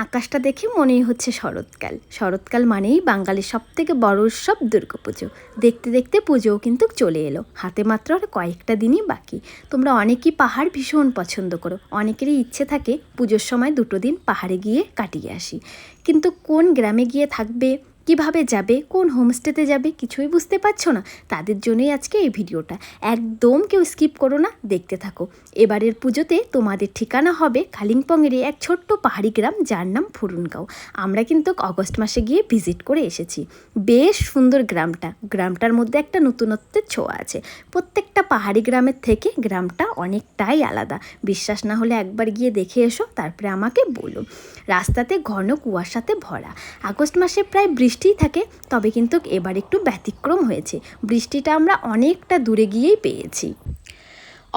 আকাশটা দেখে মনেই হচ্ছে শরৎকাল। শরৎকাল মানেই বাঙালির সবথেকে বড় উৎসব দুর্গাপুজো। দেখতে দেখতে পুজোও কিন্তু চলে এলো, হাতে মাত্র আর কয়েকটা দিনই বাকি। তোমরা অনেকেই পাহাড় ভীষণ পছন্দ করো, অনেকেরই ইচ্ছে থাকে পুজোর সময় 2 দিন পাহাড়ে গিয়ে কাটিয়ে আসি। কিন্তু কোন গ্রামে গিয়ে থাকবে, কিভাবে যাবে, কোন হোমস্টেতে যাবে কিছুই বুঝতে পারছো না, তাদের জন্যই আজকে এই ভিডিওটা। একদম কেউ স্কিপ করো না, দেখতে থাকো। এবারের পুজোতে তোমাদের ঠিকানা হবে কালিম্পংয়েরই এক ছোট্ট পাহাড়ি গ্রাম, যার নাম ফুরুনগাঁও। আমরা কিন্তু অগস্ট মাসে গিয়ে ভিজিট করে এসেছি। বেশ সুন্দর গ্রামটার মধ্যে একটা নতুনত্বের ছোঁয়া আছে। প্রত্যেকটা পাহাড়ি গ্রামের থেকে গ্রামটা অনেকটাই আলাদা। বিশ্বাস না হলে একবার গিয়ে দেখে এসো, তারপরে আমাকে বলো। রাস্তাতে ঘন কুয়াশাতে ভরা। আগস্ট মাসে প্রায় বৃষ্টিই থাকে, তবে কিন্তু এবার একটু ব্যতিক্রম হয়েছে। বৃষ্টিটা আমরা অনেকটা দূরে গিয়েই পেয়েছি।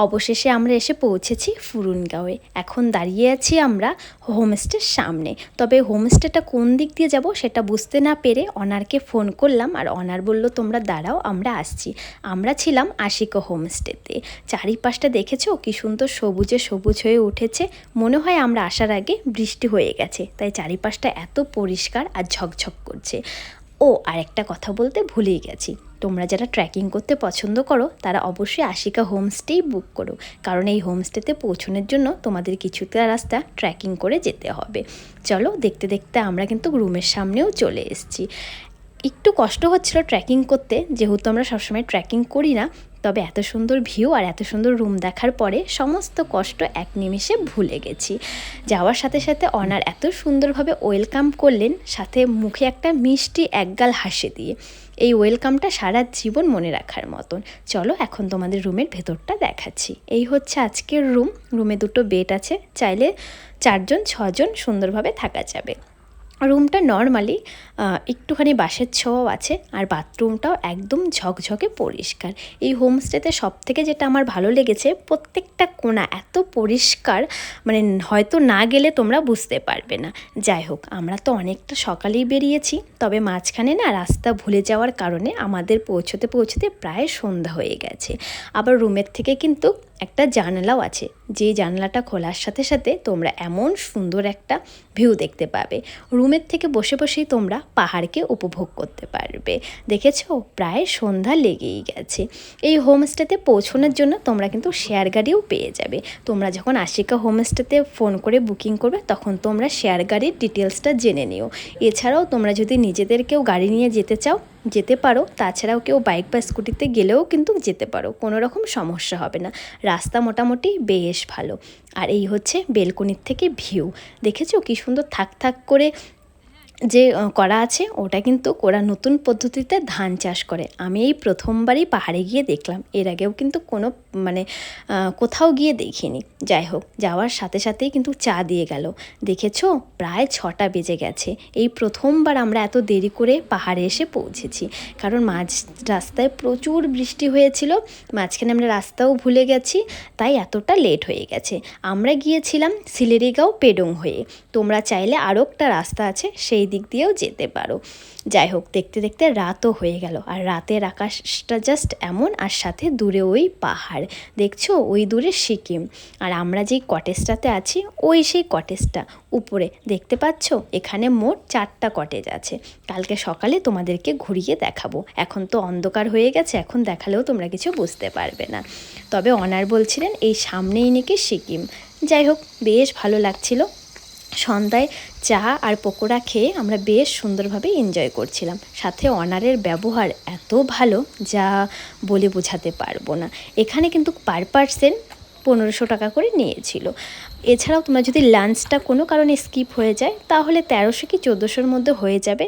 অবশেষে আমরা এসে পৌঁছেছি ফুরুনগাঁওয়ে। এখন দাঁড়িয়ে আছি আমরা হোমস্টের সামনে। তবে হোমস্টেটা কোন দিক দিয়ে যাব সেটা বুঝতে না পেরে অনারকে ফোন করলাম, আর অনার বলল তোমরা দাঁড়াও, আমরা আসছি। আমরা ছিলাম আশিকা হোমস্টেতে। চারিপাশটা দেখেছো কি সুন্দর সবুজে সবুজ হয়ে উঠেছে। মনে হয় আমরা আসার আগে বৃষ্টি হয়ে গেছে, তাই চারিপাশটা এত পরিষ্কার আর ঝকঝক করছে। ও আরেকটা কথা বলতে ভুলেই গেছি, তোমরা যারা ট্রেকিং করতে পছন্দ করো তারা অবশ্যই আশিকা হোমস্টেই বুক করো, কারণ এই হোমস্টেতে পৌঁছানোর জন্য তোমাদের কিছুটা রাস্তা ট্রেকিং করে যেতে হবে। চলো, দেখতে দেখতে আমরা কিন্তু রুমের সামনেও চলে এসেছি। একটু কষ্ট হচ্ছিল ট্রেকিং করতে, যেহেতু আমরা সবসময় ট্রেকিং করি না। তবে এত সুন্দর ভিউ আর এত সুন্দর রুম দেখার পরে সমস্ত কষ্ট এক নিমেষে ভুলে গেছি। যাওয়ার সাথে সাথে অনার এত সুন্দরভাবে ওয়েলকাম করলেন, সাথে মুখে একটা মিষ্টি একগাল হাসি দিয়ে। এই ওয়েলকামটা সারা জীবন মনে রাখার মতন। চলো এখন তোমাদের রুমের ভেতরটা দেখাচ্ছি। এই হচ্ছে আজকের রুম। রুমে 2 বেড আছে, চাইলে 4 জন 6 জন সুন্দরভাবে থাকা যাবে। রুমটা নর্মালি একটুখানি বাঁশের ছোঁয়াও আছে, আর বাথরুমটাও একদম ঝকঝকে পরিষ্কার। এই হোমস্টেতে সবথেকে যেটা আমার ভালো লেগেছে, প্রত্যেকটা কোণা এত পরিষ্কার, মানে হয়তো না গেলে তোমরা বুঝতে পারবে না। যাই হোক, আমরা তো অনেকটা সকালেই বেরিয়েছি, তবে মাঝখানে না রাস্তা ভুলে যাওয়ার কারণে আমাদের পৌঁছতে পৌঁছতে প্রায় সন্ধ্যা হয়ে গেছে। আবার রুমের থেকে কিন্তু একটা জানালাও আছে, যে জানলাটা খোলার সাথে সাথে তোমরা এমন সুন্দর একটা ভিউ দেখতে পাবে। রুমের থেকে বসে বসেই তোমরা পাহাড়কে উপভোগ করতে পারবে। দেখেছো, প্রায় সন্ধ্যা লেগেই গেছে। এই হোমস্টেতে পৌঁছানোর জন্য তোমরা কিন্তু শেয়ার গাড়িও পেয়ে যাবে। তোমরা যখন আশিকা হোমস্টেতে ফোন করে বুকিং করবে, তখন তোমরা শেয়ার গাড়ির ডিটেলসটা জেনে নিও। এছাড়াও তোমরা যদি নিজেদের কেউ গাড়ি নিয়ে যেতে চাও, যেতে পারো। তাছাড়াও কেউ বাইক বা স্কুটিতে গেলেও কিন্তু যেতে পারো, কোনো রকম সমস্যা হবে না। রাস্তা মোটামুটি বেশ ভালো। আর এই হচ্ছে বেলকনির থেকে ভিউ। দেখেছো কি সুন্দর থাক থাক করে যে করা আছে, ওটা কিন্তু ওরা নতুন পদ্ধতিতে ধান চাষ করে। আমি এই প্রথমবারই পাহাড়ে গিয়ে দেখলাম, এর আগেও কিন্তু কোনো কোথাও গিয়ে দেখিনি। যাই হোক, যাওয়ার সাথে সাথেই কিন্তু চা দিয়ে গেল। দেখেছো, প্রায় 6টা বেজে গেছে। এই প্রথমবার আমরা এত দেরি করে পাহাড়ে এসে পৌঁছেছি, কারণ মাঝ রাস্তায় প্রচুর বৃষ্টি হয়েছিল। মাঝখানে আমরা রাস্তাও ভুলে গেছি, তাই এতটা লেট হয়ে গেছে। আমরা গিয়েছিলাম সিলেরিগাঁও পেডং হয়ে। তোমরা চাইলে আরও একটা রাস্তা আছে, সেই দিক দিয়েও যেতে পারো। যাই হোক, দেখতে দেখতে রাতও হয়ে গেল, আর রাতের আকাশটা জাস্ট এমন, আর সাথে দূরে ওই পাহাড় দেখছো, ওই দূরে সিকিম। আর আমরা যেই কটেজটাতে আছি, ওই সেই কটেজটা উপরে দেখতে পাচ্ছ। এখানে মোট 4টা কটেজ আছে। কালকে সকালে তোমাদেরকে ঘুরিয়ে দেখাবো। এখন তো অন্ধকার হয়ে গেছে, এখন দেখালেও তোমরা কিছু বুঝতে পারবে না। তবে অনার বলছিলেন এই সামনেই নাকি সিকিম। যাই হোক, বেশ ভালো লাগছিল। সন্ধ্যায় চা আর পকোড়া খেয়ে আমরা বেশ সুন্দরভাবে এনজয় করছিলাম। সাথে অনারের ব্যবহার এত ভালো, যা বলে বোঝাতে পারবো না। এখানে কিন্তু পার পার্সন 1500 টাকা করে নিয়েছিল। এছাড়াও তোমরা যদি লাঞ্চটা কোনো কারণে স্কিপ হয়ে যায়, তাহলে 1300 কি 1400-র মধ্যে হয়ে যাবে।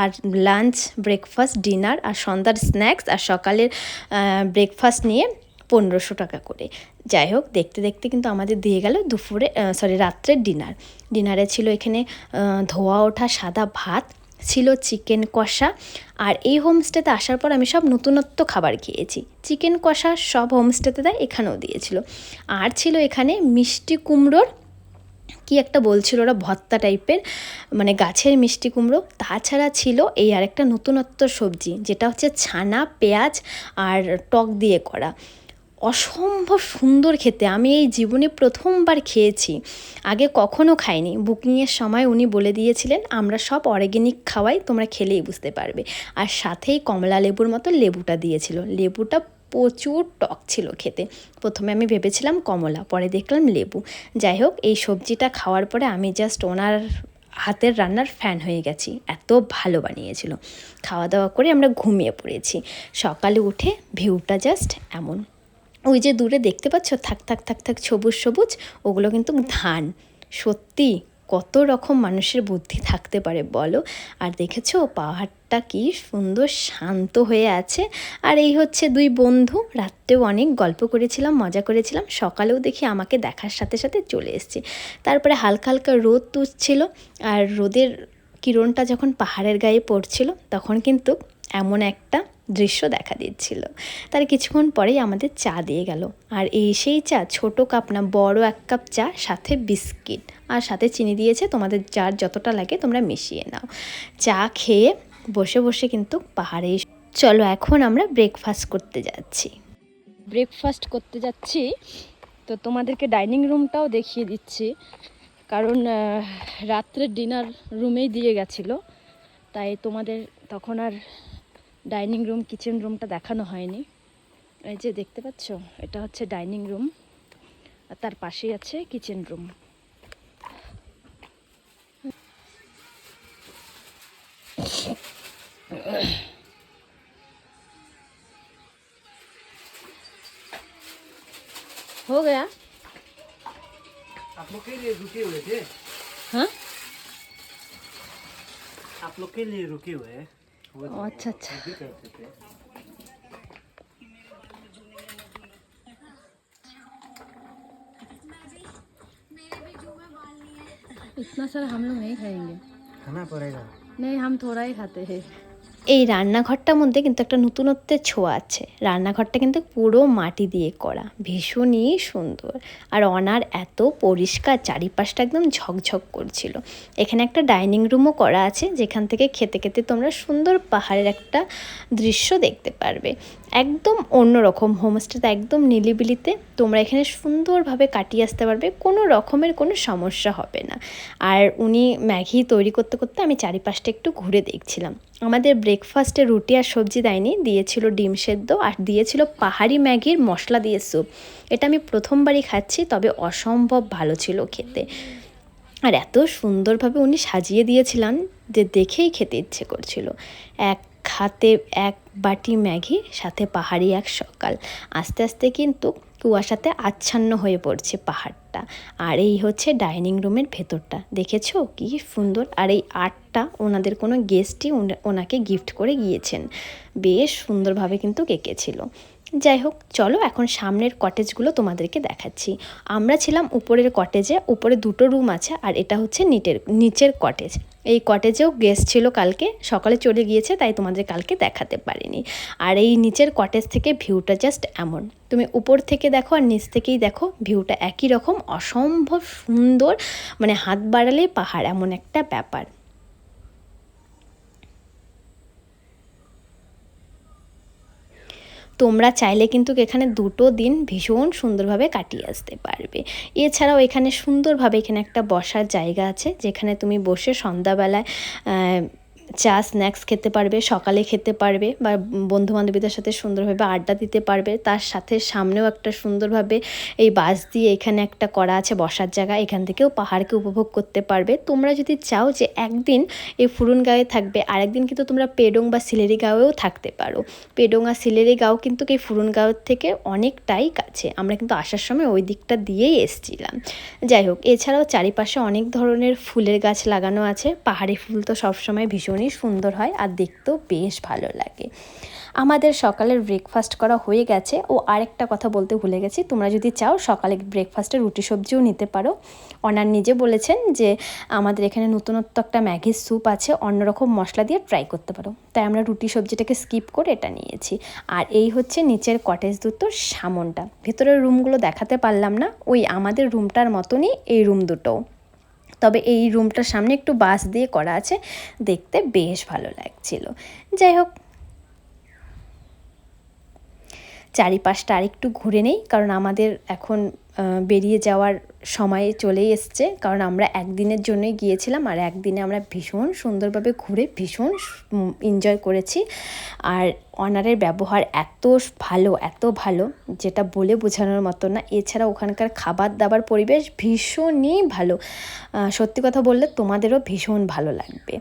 আর লাঞ্চ, ব্রেকফাস্ট, ডিনার আর সন্ধ্যার স্ন্যাক্স আর সকালের ব্রেকফাস্ট নিয়ে 1500 টাকা করে। যাই হোক, দেখতে দেখতে কিন্তু আমাদের দিয়ে গেল রাত্রের ডিনারে ছিল এখানে ধোয়া ওঠা সাদা ভাত, ছিল চিকেন কষা। আর এই হোমস্টেতে আসার পর আমি সব নতুনত্ব খাবার খেয়েছি। চিকেন কষা সব হোমস্টেতে দেয়, এখানেও দিয়েছিল। আর ছিল এখানে মিষ্টি কুমড়োর কি একটা বলছিল ওরা, ভর্তা টাইপের, মানে গাছের মিষ্টি কুমড়ো। তাছাড়া ছিল এই আরেকটা নতুনত্ব সবজি, যেটা হচ্ছে ছানা, পেঁয়াজ আর টক দিয়ে করা। অসম্ভব সুন্দর খেতে। আমি এই জীবনে প্রথমবার খেয়েছি, আগে কখনো খাইনি। বুকিংয়ের সময় উনি বলে দিয়েছিলেন আমরা সব অর্গ্যানিক খাওয়াই, তোমরা খেলেই বুঝতে পারবে। আর সাথেই কমলা লেবুর মতো লেবুটা দিয়েছিল। লেবুটা প্রচুর টক ছিল খেতে। প্রথমে আমি ভেবেছিলাম কমলা, পরে দেখলাম লেবু। যাই হোক, এই সবজিটা খাওয়ার পরে আমি জাস্ট ওনার হাতের রান্নার ফ্যান হয়ে গেছি, এত ভালো বানিয়েছিল। খাওয়া দাওয়া করে আমরা ঘুমিয়ে পড়েছি। সকালে উঠে ভিউটা জাস্ট এমন। ওই যে দূরে দেখতে পাচ্ছ থাক থাক থাক থাক সবুজ সবুজ, ওগুলো কিন্তু ধান। সত্যি কত রকম মানুষের বুদ্ধি থাকতে পারে বলো। আর দেখেছো পাহাড়টা কি সুন্দর শান্ত হয়ে আছে। আর এই হচ্ছে দুই বন্ধু, রাত্রেও অনেক গল্প করেছিলাম, মজা করেছিলাম। সকালেও দেখি আমাকে দেখার সাথে সাথে চলে এসছে। তারপরে হালকা হালকা রোদ তুচ্ছিল, আর রোদের কিরণটা যখন পাহাড়ের গায়ে পড়ছিল তখন কিন্তু এমন একটা দৃশ্য দেখা দিচ্ছিল। তার কিছুক্ষণ পরেই আমাদের চা দিয়ে গেল। আর এই সেই চা, ছোট কাপ না, বড় 1 কাপ চা, সাথে বিস্কিট আর সাথে চিনি দিয়েছে। তোমাদের যার যতটা লাগে তোমরা মিশিয়ে নাও। চা খেয়ে বসে বসে কিন্তু পাহাড়ে। চলো এখন আমরা ব্রেকফাস্ট করতে যাচ্ছি। তো তোমাদেরকে ডাইনিং রুমটাও দেখিয়ে দিচ্ছি, কারণ রাত্রের ডিনার রুমেই দিয়ে গেছিলো, তাই তোমাদের তখন আর ডাইনিং রুম কিচেন রুমটা দেখানো হয়নি। এই যে দেখতে পাচ্ছ, এটা হচ্ছে ডাইনিং রুম, আর তার পাশেই আছে কিচেন রুম। हो गया? आप लोग के लिए रुके हुए थे? हाँ, आप लोग के लिए रुके हुए हैं? अच्छा अच्छा। भी करते थे। इतना सारा हम लोग नहीं खाएंगे। खाना पड़ेगा। नहीं, हम थोड़ा ही खाते हैं। এই রান্নাঘরটার মধ্যে কিন্তু একটা নতুনত্বের ছোঁয়া আছে। রান্নাঘরটা কিন্তু পুরো মাটি দিয়ে করা, ভীষণই সুন্দর। আর অনার এত পরিষ্কার, চারিপাশটা একদম ঝকঝক করছিল। এখানে একটা ডাইনিং রুমও করা আছে, যেখান থেকে খেতে খেতে তোমরা সুন্দর পাহাড়ের একটা দৃশ্য দেখতে পারবে। একদম অন্যরকম হোমস্টেতে, একদম নিলিবিলিতে তোমরা এখানে সুন্দরভাবে কাটিয়ে আসতে পারবে, কোনো রকমের কোনো সমস্যা হবে না। আর উনি ম্যাগি তৈরি করতে করতে আমি চারিপাশটা একটু ঘুরে দেখছিলাম। আমাদের ব্রেকফাস্টে রুটি আর সবজি দেয়নি, দিয়েছিল ডিম সেদ্ধ আর দিয়েছিল পাহাড়ি ম্যাগির মশলা দিয়ে স্যুপ। এটা আমি প্রথমবারই খাচ্ছি, তবে অসম্ভব ভালো ছিল খেতে। আর এত সুন্দরভাবে উনি সাজিয়ে দিয়েছিলেন যে দেখেই খেতে ইচ্ছে করছিল। এক হাতে 1 বাটি ম্যাগি, সাথে পাহাড়ি এক সকাল। আস্তে আস্তে কিন্তু কুয়াশাতে আচ্ছন্ন হয়ে পড়ছে পাহাড়টা। আর এই হচ্ছে ডাইনিং রুমের ভেতরটা, দেখেছো কি সুন্দর। আর এই আর্টটা ওনাদের কোনো গেস্টই ওনাকে গিফট করে গিয়েছেন, বেশ সুন্দরভাবে কিন্তু এঁকেছিল। যাই হোক, চলো এখন সামনের কটেজগুলো তোমাদেরকে দেখাচ্ছি। আমরা ছিলাম উপরের কটেজে, উপরে 2টো রুম আছে, আর এটা হচ্ছে নিচের কটেজ। এই কটেজেও গেস্ট ছিল, কালকে সকালে চলে গিয়েছে, তাই তোমাদের কালকে দেখাতে পারিনি। আর এই নিচের কটেজ থেকে ভিউটা জাস্ট এমন। তুমি উপর থেকে দেখো আর নিচ থেকেই দেখো, ভিউটা একই রকম, অসম্ভব সুন্দর। মানে হাত বাড়ালেই পাহাড়, এমন একটা ব্যাপার। তোমরা চাইলে কিন্তু এখানে 2টো দিন ভীষণ সুন্দরভাবে কাটিয়ে আসতে পারবে। এছাড়াও এখানে সুন্দরভাবে এখানে একটা বসার জায়গা আছে, যেখানে তুমি বসে সন্ধ্যাবেলায় চা স্ন্যাক্স খেতে পারবে, সকালে খেতে পারবে, বা বন্ধুবান্ধবীদের সাথে সুন্দরভাবে আড্ডা দিতে পারবে। তার সাথে সামনেও একটা সুন্দরভাবে এই বাঁশ দিয়ে এখানে একটা করা আছে বসার জায়গা, এখান থেকেও পাহাড়কে উপভোগ করতে পারবে। তোমরা যদি চাও যে একদিন এই ফুরুনগাঁওয়ে থাকবে, আরেকদিন কিন্তু তোমরা পেডং বা সিলেরিগাঁওয়েও থাকতে পারো। পেডং আর সিলেরিগাঁও কিন্তু এই ফুরুনগাঁওয়ের থেকে অনেকটাই কাছে। আমরা কিন্তু আসার সময় ওই দিকটা দিয়েই এসেছিলাম। যাই হোক, এছাড়াও চারিপাশে অনেক ধরনের ফুলের গাছ লাগানো আছে। পাহাড়ি ফুল তো সবসময় ভীষণই সুন্দর হয় আর দেখতেও বেশ ভালো লাগে। আমাদের সকালের ব্রেকফাস্ট করা হয়ে গেছে। ও আরেকটা কথা বলতে ভুলে গেছি, তোমরা যদি চাও সকালে ব্রেকফাস্টে রুটি সবজিও নিতে পারো। ওনার নিজে বলেছেন যে আমাদের এখানে নতুনত্ব একটা ম্যাগির স্যুপ আছে, অন্যরকম মশলা দিয়ে ট্রাই করতে পারো, তাই আমরা রুটি সবজিটাকে স্কিপ করে এটা নিয়েছি। আর এই হচ্ছে নিচের কটেজ দুটোর সামনটা। ভেতরের রুমগুলো দেখাতে পারলাম না, ওই আমাদের রুমটার মতনই এই রুম দুটো, তবে এই রুমটার সামনে একটু বাঁশ দিয়ে করা আছে, দেখতে বেশ ভালো লাগছিল। যাই হোক, চারিপাশটা আরেকটু ঘুরে নেই, কারণ আমাদের এখন বেরিয়ে যাওয়ার সময় চলেই এসছে। কারণ আমরা একদিনের জন্যই গিয়েছিলাম, আর একদিনে আমরা ভীষণ সুন্দরভাবে ঘুরে ভীষণ এনজয় করেছি। আর অনারের ব্যবহার এত ভালো যেটা বলে বোঝানোর মতো না। এছাড়া ওখানকার খাবার দাবার পরিবেশ ভীষণই ভালো। সত্যি কথা বললে তোমাদেরও ভীষণ ভালো লাগবে।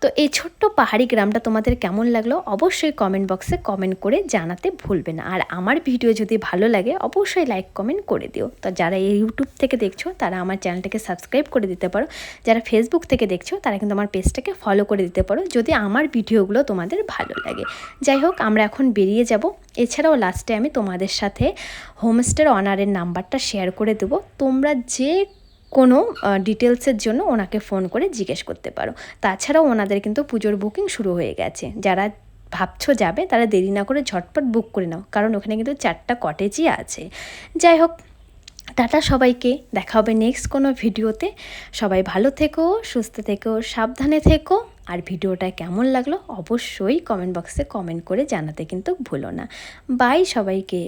তো এই ছোট্ট পাহাড়ি গ্রামটা তোমাদের কেমন লাগলো অবশ্যই কমেন্ট বক্সে কমেন্ট করে জানাতে ভুলবে না। আর আমার ভিডিও যদি ভালো লাগে অবশ্যই লাইক কমেন্ট করে দিও। তো যারা এই ইউটিউব থেকে দেখছো তারা আমার চ্যানেলটাকে সাবস্ক্রাইব করে দিতে পারো, যারা ফেসবুক থেকে দেখছো তারা কিন্তু আমার পেজটাকে ফলো করে দিতে পারো যদি আমার ভিডিওগুলো তোমাদের ভালো লাগে। যাই হোক, আমরা এখন বেরিয়ে যাব। এছাড়াও লাস্টে আমি তোমাদের সাথে হোমস্টের অনারের নাম্বারটা শেয়ার করে দেবো, তোমরা যে কোনো ডিটেলসের জন্য ওনাকে ফোন করে জিজ্ঞেস করতে পারো। তাছাড়াও ওনাদের কিন্তু পুজোর বুকিং শুরু হয়ে গেছে। যারা ভাবছো যাবে তারা দেরি না করে ঝটপট বুক করে নাও, কারণ ওখানে কিন্তু 4টা কটেজই আছে। যাই হোক, টাটা সবাইকে, দেখা হবে নেক্সট কোনো ভিডিওতে। সবাই ভালো থেকো, সুস্থ থেকো, সাবধানে থেকো। আর ভিডিওটা কেমন লাগলো অবশ্যই কমেন্ট বক্সে কমেন্ট করে জানাতে কিন্তু ভুলো না। বাই সবাইকে।